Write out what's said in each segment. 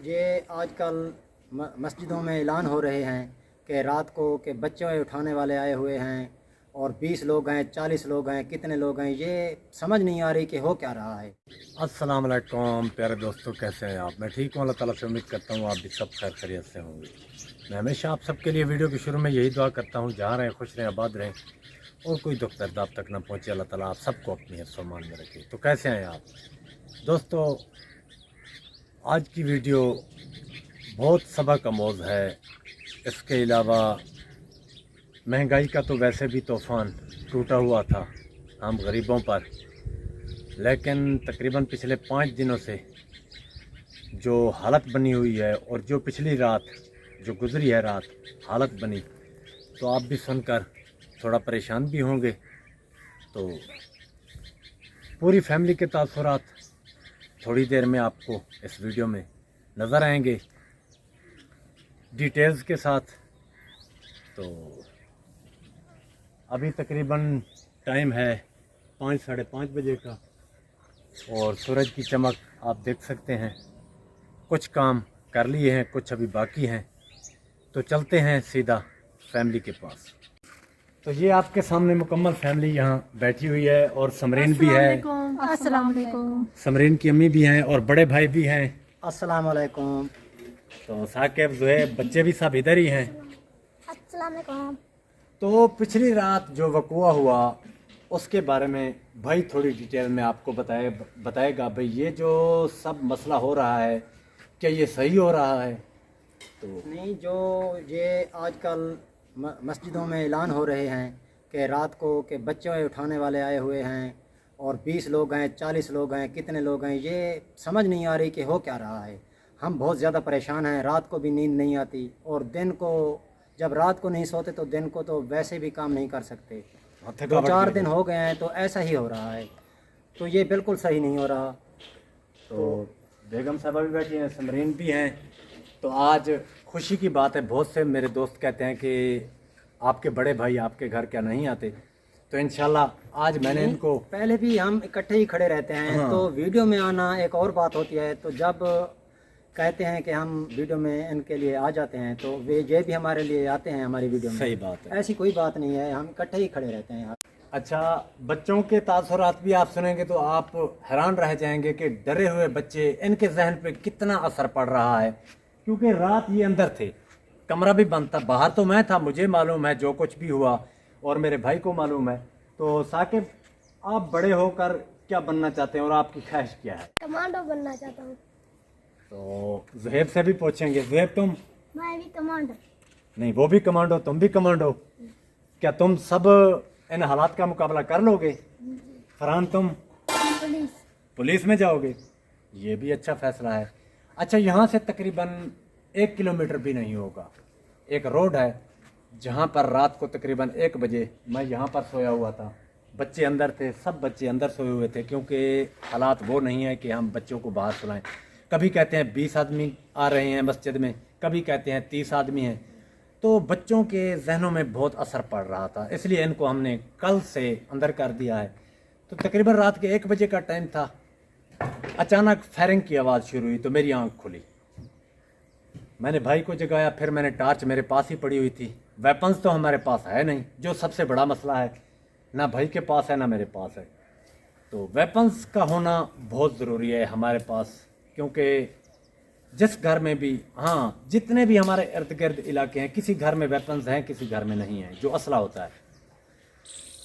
ये आजकल मस्जिदों में ऐलान हो रहे हैं कि रात को कि बच्चे उठाने वाले आए हुए हैं और 20 लोग हैं, 40 लोग हैं, कितने लोग हैं, ये समझ नहीं आ रही कि हो क्या रहा है। अस्सलाम वालेकुम प्यारे दोस्तों, कैसे हैं आप? मैं ठीक हूँ, अल्लाह ताला से उम्मीद करता हूँ आप भी सब खैर खैरियत से होंगे। मैं हमेशा आप सबके लिए वीडियो के शुरू में यही दुआ करता हूँ, जहाँ रहें खुश रहें, आबाद रहें और कोई दुख दर्द आप तक ना पहुँचे। अल्लाह ताला आप सबको अपनी हिफ्ज़-ओ-अमान में रखे। तो कैसे हैं आप दोस्तों? आज की वीडियो बहुत सबक आमोज़ है। इसके अलावा महंगाई का तो वैसे भी तूफ़ान टूटा हुआ था हम गरीबों पर, लेकिन तकरीबन पिछले 5 दिनों से जो हालत बनी हुई है और जो पिछली रात जो गुज़री है रात हालत बनी, तो आप भी सुनकर थोड़ा परेशान भी होंगे। तो पूरी फैमिली के तासुरात थोड़ी देर में आपको इस वीडियो में नज़र आएंगे डिटेल्स के साथ। तो अभी तकरीबन टाइम है 5 साढ़े 5 बजे का और सूरज की चमक आप देख सकते हैं। कुछ काम कर लिए हैं, कुछ अभी बाकी हैं, तो चलते हैं सीधा फैमिली के पास। तो ये आपके सामने मुकम्मल फैमिली यहाँ बैठी हुई है और समरीन भी है, अस्सलाम वालेकुम। समरीन की अम्मी भी हैं और बड़े भाई भी हैं। अस्सलाम वालेकुम। तो साकिब ज़ुहैब बच्चे भी सब इधर ही हैं। अस्सलाम वालेकुम। तो पिछली रात जो वक़ुआ हुआ उसके बारे में भाई थोड़ी डिटेल में आपको बताएगा भाई, ये जो सब मसला हो रहा है क्या ये सही हो रहा है? तो नहीं, जो ये आजकल मस्जिदों में ऐलान हो रहे हैं कि रात को कि बच्चे उठाने वाले आए हुए हैं और 20 लोग हैं, 40 लोग हैं, कितने लोग हैं, ये समझ नहीं आ रही कि हो क्या रहा है। हम बहुत ज़्यादा परेशान हैं, रात को भी नींद नहीं आती और दिन को जब रात को नहीं सोते तो दिन को तो वैसे भी काम नहीं कर सकते। 2-4 दिन हो गए हैं तो ऐसा ही हो रहा है, तो ये बिल्कुल सही नहीं हो रहा। तो बेगम साहबा भी बैठी हैं, समरीन भी हैं। तो आज खुशी की बात है, बहुत से मेरे दोस्त कहते हैं कि आपके बड़े भाई आपके घर क्या नहीं आते, तो इंशाल्लाह आज मैंने इनको पहले भी हम इकट्ठे ही खड़े रहते हैं। हाँ। तो वीडियो में आना एक और बात होती है, तो जब कहते हैं कि हम वीडियो में इनके लिए आ जाते हैं तो वे ये भी हमारे लिए आते हैं हमारी वीडियो में। सही बात है, ऐसी कोई बात नहीं है, हम इकट्ठे ही खड़े रहते हैं। अच्छा बच्चों के तासुरात भी आप सुनेंगे तो आप हैरान रह जाएंगे कि डरे हुए बच्चे, इनके जहन पे कितना असर पड़ रहा है, क्योंकि रात ये अंदर थे, कमरा भी बंद था, बाहर तो मैं था, मुझे मालूम है जो कुछ भी हुआ और मेरे भाई को मालूम है। तो साकिब आप बड़े होकर क्या बनना चाहते हैं और आपकी ख्वाहिश क्या है? कमांडो बनना चाहता हूँ। तो ज़ुहैब से भी पूछेंगे, ज़ुहैब तुम? मैं भी कमांडो। नहीं, वो भी कमांडो, तुम भी कमांडो। क्या तुम सब इन हालात का मुकाबला कर लोगे? फरहान तुम? पुलिस। पुलिस में जाओगे? ये भी अच्छा फैसला है। अच्छा, यहाँ से तकरीबन 1 किलोमीटर भी नहीं होगा, एक रोड है जहाँ पर रात को तकरीबन 1 बजे मैं यहाँ पर सोया हुआ था, बच्चे अंदर थे, सब बच्चे अंदर सोए हुए थे, क्योंकि हालात वो नहीं है कि हम बच्चों को बाहर सुलाएं। कभी कहते हैं 20 आदमी आ रहे हैं मस्जिद में, कभी कहते हैं 30 आदमी हैं, तो बच्चों के जहनों में बहुत असर पड़ रहा था, इसलिए इनको हमने कल से अंदर कर दिया है। तो तकरीबन रात के 1 बजे का टाइम था, अचानक फायरिंग की आवाज़ शुरू हुई तो मेरी आंख खुली, मैंने भाई को जगाया, फिर मैंने टॉर्च मेरे पास ही पड़ी हुई थी, वेपन्स तो हमारे पास है नहीं, जो सबसे बड़ा मसला है, ना भाई के पास है ना मेरे पास है। तो वेपन्स का होना बहुत ज़रूरी है हमारे पास, क्योंकि जिस घर में भी, हाँ जितने भी हमारे इर्द गिर्द इलाके हैं, किसी घर में वेपन्स हैं, किसी घर में नहीं है, जो असला होता है।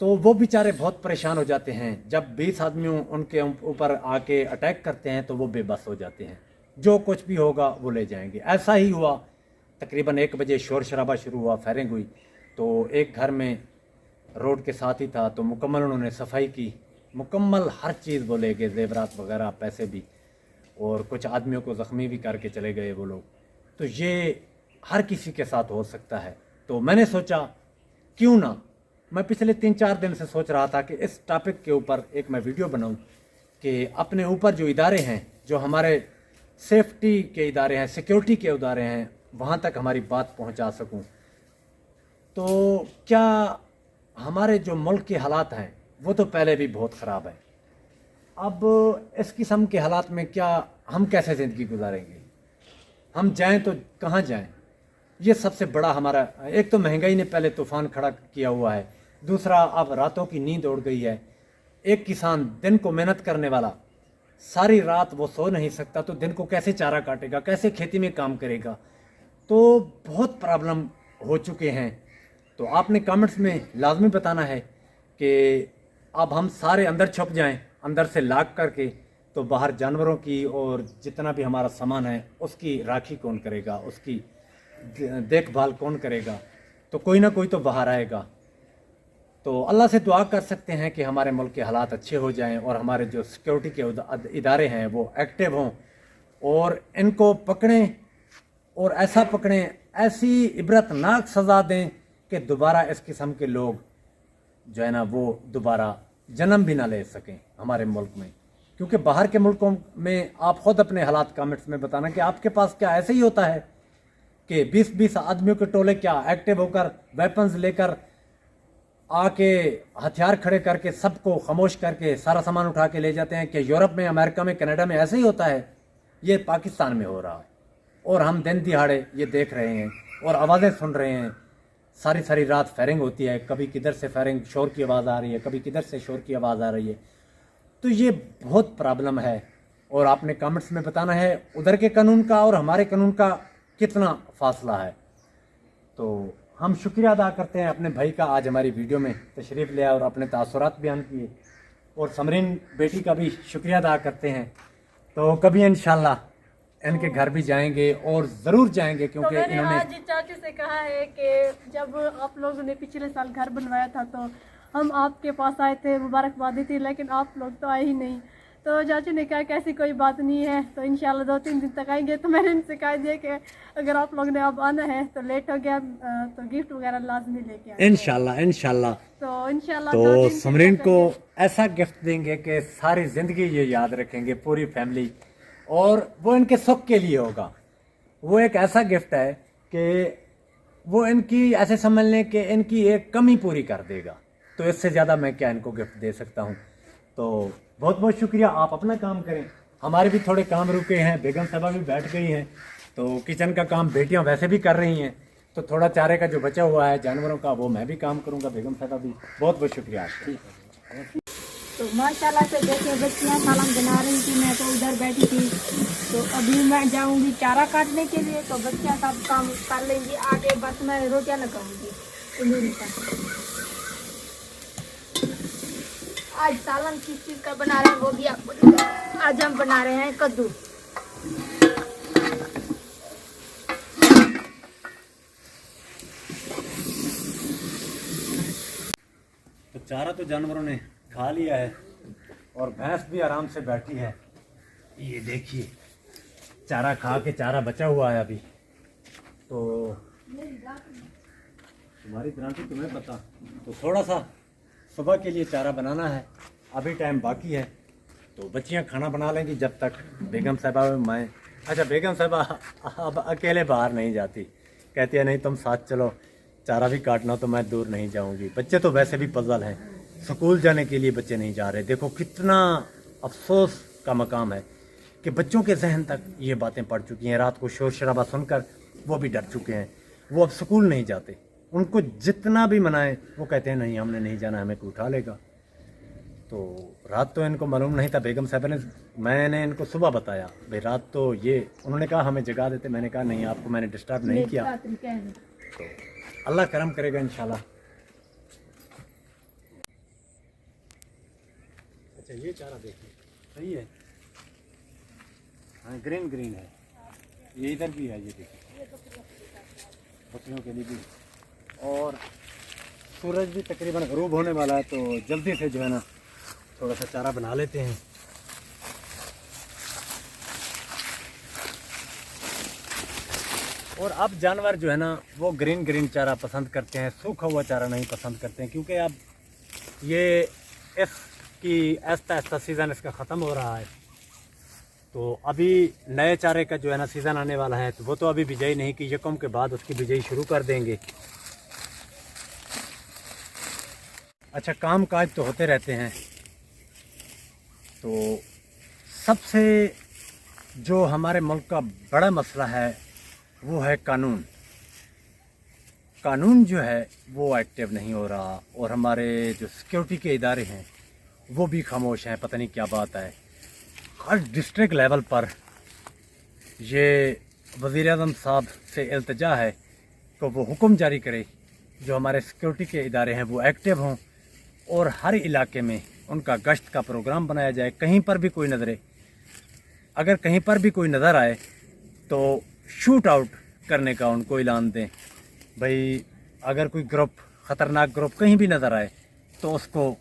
तो वो बेचारे बहुत परेशान हो जाते हैं, जब 20 आदमियों उनके ऊपर आके अटैक करते हैं तो वो बेबस हो जाते हैं, जो कुछ भी होगा वो ले जाएंगे। ऐसा ही हुआ, तकरीबन 1 बजे शोर शराबा शुरू हुआ, फायरिंग हुई। तो एक घर में रोड के साथ ही था, तो मुकम्मल उन्होंने सफाई की, मुकम्मल हर चीज़ वो ले गए, जेवरात वगैरह, पैसे भी, और कुछ आदमियों को ज़ख्मी भी करके चले गए वो लोग। तो ये हर किसी के साथ हो सकता है। तो मैंने सोचा क्यों ना, मैं पिछले 3-4 दिन से सोच रहा था कि इस टॉपिक के ऊपर एक मैं वीडियो बनाऊं कि अपने ऊपर जो इदारे हैं, जो हमारे सेफ्टी के इदारे हैं, सिक्योरिटी के इदारे हैं, वहाँ तक हमारी बात पहुँचा सकूँ। तो क्या हमारे जो मुल्क के हालात हैं वो तो पहले भी बहुत ख़राब है, अब इस किस्म के हालात में क्या हम कैसे ज़िंदगी गुजारेंगे? हम जाएं तो कहाँ जाएं? ये सबसे बड़ा हमारा, एक तो महंगाई ने पहले तूफान खड़ा किया हुआ है, दूसरा अब रातों की नींद उड़ गई है। एक किसान दिन को मेहनत करने वाला सारी रात वो सो नहीं सकता, तो दिन को कैसे चारा काटेगा, कैसे खेती में काम करेगा? तो बहुत प्रॉब्लम हो चुके हैं। तो आपने कमेंट्स में लाजमी बताना है कि अब हम सारे अंदर छुप जाएं, अंदर से लाग करके, तो बाहर जानवरों की और जितना भी हमारा सामान है उसकी राखी कौन करेगा, उसकी देखभाल कौन करेगा? तो कोई ना कोई तो बाहर आएगा। तो अल्लाह से दुआ कर सकते हैं कि हमारे मुल्क के हालात अच्छे हो जाएं और हमारे जो सिक्योरिटी के इदारे हैं वो एक्टिव हों और इनको पकड़ें, और ऐसा पकड़ें, ऐसी इबरतनाक सज़ा दें कि दोबारा इस किस्म के लोग जो है ना वो दोबारा जन्म भी ना ले सकें हमारे मुल्क में। क्योंकि बाहर के मुल्कों में आप ख़ुद अपने हालात कमेंट्स में बताना कि आपके पास क्या ऐसे ही होता है कि 20-20 आदमियों के टोले क्या एक्टिव होकर वेपन्स लेकर आके हथियार खड़े करके सबको खामोश करके सारा सामान उठा के ले जाते हैं? कि यूरोप में, अमेरिका में, कनाडा में ऐसे ही होता है? ये पाकिस्तान में हो रहा है और हम दिन दिहाड़े ये देख रहे हैं और आवाज़ें सुन रहे हैं। सारी सारी रात फायरिंग होती है, कभी किधर से फायरिंग शोर की आवाज़ आ रही है, कभी किधर से शोर की आवाज़ आ रही है। तो ये बहुत प्रॉब्लम है और आपने कमेंट्स में बताना है उधर के कानून का और हमारे कानून का कितना फासला है। तो हम शुक्रिया अदा करते हैं अपने भाई का, आज हमारी वीडियो में तशरीफ़ ले आए और अपने तासुरात बयान किए, और समरीन बेटी का भी शुक्रिया अदा करते हैं। तो कभी इंशाल्लाह इनके घर भी जाएंगे और ज़रूर जाएंगे, क्योंकि तो मैंने इन्होंने आज चाची से कहा है कि जब आप लोगों ने पिछले साल घर बनवाया था तो हम आपके पास आए थे, मुबारकबाद दी थी, लेकिन आप लोग तो आए ही नहीं। तो चाचू ने कहा कि ऐसी कोई बात नहीं है, तो इंशाल्लाह 2-3 दिन तक आएंगे। तो मैंने इनसे कह दिया कि अगर आप लोग ने अब आना है तो लेट हो गया तो गिफ्ट वगैरह लाजमी लेके आए। इंशाल्लाह तो इंशाल्लाह तो समरीन को ऐसा गिफ्ट देंगे कि सारी ज़िंदगी ये याद रखेंगे पूरी फैमिली, और वो इनके सुख के लिए होगा। वो एक ऐसा गिफ्ट है कि वो इनकी ऐसे समझ लें कि इनकी एक कमी पूरी कर देगा। तो इससे ज़्यादा मैं क्या इनको गिफ्ट दे सकता हूँ? तो बहुत बहुत शुक्रिया। आप अपना काम करें, हमारे भी थोड़े काम रुके हैं, बेगम साहबा भी बैठ गई हैं, तो किचन का काम बेटियां वैसे भी कर रही हैं, तो थोड़ा चारे का जो बचा हुआ है जानवरों का वो मैं भी काम करूंगा, बेगम साहबा भी। बहुत बहुत शुक्रिया। तो माशाल्लाह से जैसे बच्चियाँ सालन बना रही थी, मैं तो उधर बैठी थी। तो अभी मैं जाऊंगी चारा काटने के लिए, तो बच्चियाँ सब काम कर लेंगी, आगे बस मैं रोटियाँ लगाऊंगी। आज सालन किस चीज़ का बना रहे हैं वो भी आपको दिखाऊं। आज हम बना रहे हैं कद्दू। तो चारा तो जानवरों ने खा लिया है और भैंस भी आराम से बैठी है। ये देखिए चारा खा के, चारा बचा हुआ है अभी। तो तुम्हारी गारंटी तुम्हें पता, तो थोड़ा सा सुबह के लिए चारा बनाना है, अभी टाइम बाकी है। तो बच्चियां खाना बना लेंगी जब तक बेगम साहबा मैं, अच्छा बेगम साहबा अब अकेले बाहर नहीं जाती, कहती है नहीं तुम साथ चलो, चारा भी काटना तो मैं दूर नहीं जाऊंगी। बच्चे तो वैसे भी पजल हैं, स्कूल जाने के लिए बच्चे नहीं जा रहे। देखो कितना अफसोस का मकाम है कि बच्चों के जहन तक ये बातें पड़ चुकी हैं। रात को शोर शराबा सुनकर वो भी डर चुके हैं, वो अब स्कूल नहीं जाते। उनको जितना भी मनाएं वो कहते हैं नहीं हमने नहीं जाना, हमें कोई उठा लेगा। तो रात तो इनको मालूम नहीं था, बेगम साहब ने, मैंने इनको सुबह बताया भाई रात तो ये, उन्होंने कहा हमें जगा देते, मैंने कहा नहीं आपको मैंने डिस्टर्ब नहीं किया। तो अल्लाह करम करेगा इंशाल्लाह। अच्छा ये चारा देखिए सही है, हाँ ग्रीन ग्रीन है, ये इधर भी है, ये देखिए बकरियों के लिए भी। और सूरज भी तकरीबन ग़रूब होने वाला है, तो जल्दी से जो है ना थोड़ा सा चारा बना लेते हैं। और अब जानवर जो है ना वो ग्रीन ग्रीन चारा पसंद करते हैं, सूखा हुआ चारा नहीं पसंद करते हैं, क्योंकि अब ये इसकी ऐसा ऐसा सीज़न इसका ख़त्म हो रहा है। तो अभी नए चारे का जो है ना सीज़न आने वाला है, तो वो तो अभी बिजाई नहीं की, यकम के बाद उसकी बिजाई शुरू कर देंगे। अच्छा काम काज तो होते रहते हैं। तो सबसे जो हमारे मुल्क का बड़ा मसला है वो है कानून। कानून जो है वो एक्टिव नहीं हो रहा, और हमारे जो सिक्योरिटी के इदारे हैं वो भी खामोश हैं। पता नहीं क्या बात है। हर डिस्ट्रिक्ट लेवल पर ये वज़ीर-ए-आज़म साहब से इल्तिजा है कि वो हुक्म जारी करे, जो हमारे सिक्योरिटी के इदारे हैं वो एक्टिव हों, और हर इलाके में उनका गश्त का प्रोग्राम बनाया जाए। कहीं पर भी कोई नज़रे, अगर कहीं पर भी कोई नज़र आए तो शूट आउट करने का उनको ऐलान दें। भाई अगर कोई ग्रुप, ख़तरनाक ग्रुप कहीं भी नज़र आए तो उसको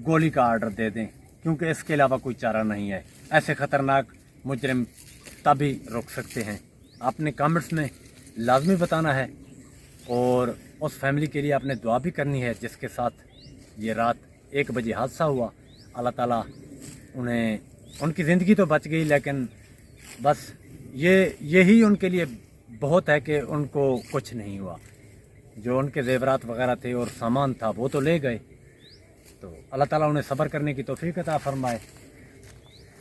गोली का आर्डर दे दें, क्योंकि इसके अलावा कोई चारा नहीं है। ऐसे ख़तरनाक मुजरिम तभी रुक सकते हैं। आपने कमेंट्स में लाजमी बताना है, और उस फैमिली के लिए आपने दुआ भी करनी है जिसके साथ ये रात 1 बजे हादसा हुआ। अल्लाह ताला उन्हें, उनकी ज़िंदगी तो बच गई, लेकिन बस यही उनके लिए बहुत है कि उनको कुछ नहीं हुआ। जो उनके ज़ेवरात वगैरह थे और सामान था वो तो ले गए, तो अल्लाह ताला उन्हें सब्र करने की तौफीक अता फरमाए।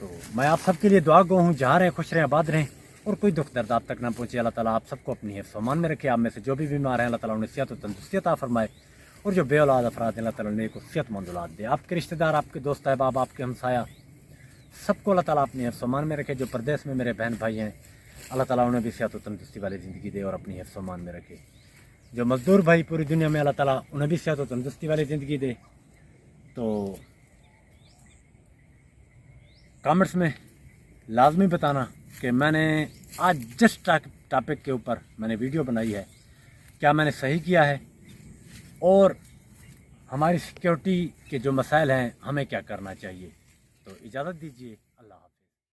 तो मैं आप सब के लिए दुआ गो हूँ, जहाँ रहें खुश रहें, आबाद रहें, और कोई दुख दर्द आप तक ना पहुँचे। अल्लाह ताला आप सबको अपनी हिफ्ज़-ओ-अमान में रखे। आप में से जो भी बीमार हैं अल्लाह ताला उन्हें सेहत और तंदुरुस्ती अता फरमाए, और जो बे औलाद अफराद हैं अल्लाह ताला उन्हें को सेहतमंद औलाद दे। आपके रिश्तेदार, आपके दोस्त अहबाब, आपके हमसाया, सबको अल्लाह ताला अपनी हिफ्ज़-ओ-अमान में रखे। जो परदेश में मेरे बहन भाई हैं अल्लाह ताला उन्हें भी सेहत और तंदुरुस्ती वाली ज़िंदगी दे और अपनी हिफ्ज़-ओ-अमान में रखे। जो मज़दूर भाई पूरी दुनिया में अल्लाह ताला उन्हें भी सेहत और तंदुरुस्ती वाली ज़िंदगी दे। तो कमेंट्स में लाजमी बताना कि मैंने आज जिस टॉपिक के ऊपर मैंने वीडियो बनाई है, क्या मैंने सही किया है, और हमारी सिक्योरिटी के जो मसाइल हैं हमें क्या करना चाहिए। तो इजाज़त दीजिए।